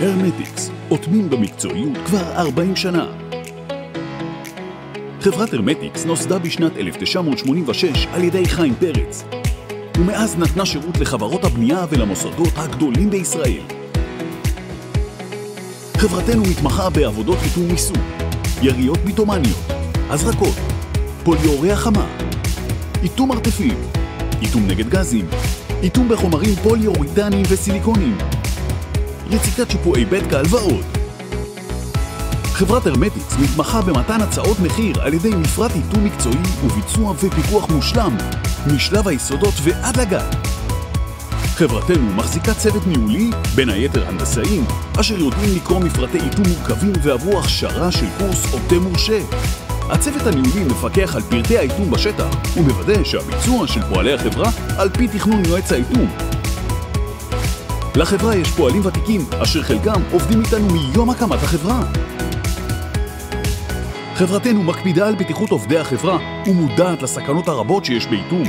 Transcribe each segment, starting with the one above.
הרמטיקס, אוטמים במקצועיות כבר 40 שנה. חברת הרמטיקס נוסדה בשנת 1986 על ידי חיים פרץ, ומאז נתנה שירות לחברות הבנייה ולמוסדות הגדולים בישראל. חברתנו מתמחה בעבודות איתום מיסוי, יריות ביטומניות, הזרקות, פוליאוריה חמה, איתום מרתפים, איתום נגד גזים, איתום בחומרים פוליאוריתניים וסיליקונים, יציקת שיפועי בטקל ועוד. חברת הרמטיקס מתמחה במתן הצעות מחיר על ידי מפרט איתום מקצועי וביצוע ופיקוח מושלם משלב היסודות ועד לגג. חברתנו מחזיקה צוות ניהולי, בין היתר הנדסאים, אשר יודעים לקרוא מפרטי איתום מורכבים ועברו הכשרה של קורס עובדי מורשה. הצוות הניהולי מפקח על פרטי האיתום בשטח ומוודא שהביצוע של פועלי החברה על פי תכנון יועץ האיתום. לחברה יש פועלים ותיקים אשר חלקם עובדים איתנו מיום הקמת החברה. חברתנו מקפידה על בטיחות עובדי החברה ומודעת לסכנות הרבות שיש באיתום.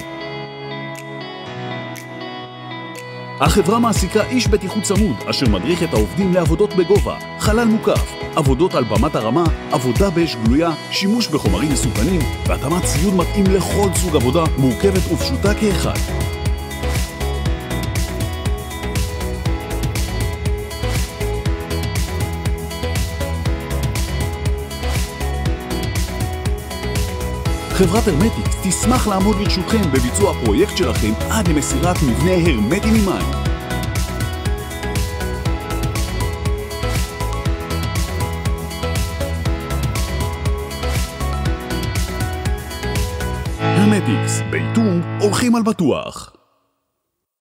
החברה מעסיקה איש בטיחות צמוד אשר מדריך את העובדים לעבודות בגובה, חלל מוקף, עבודות על במת הרמה, עבודה באש גלויה, שימוש בחומרים מסוכנים והתאמת ציוד מתאים לכל סוג עבודה מורכבת ופשוטה כאחד. חברת הרמטיקס תשמח לעמוד לרשותכם בביצוע הפרויקט שלכם עד למסירת מבנה הרמטי ממים. הרמטיקס, באיתום הולכים על בטוח.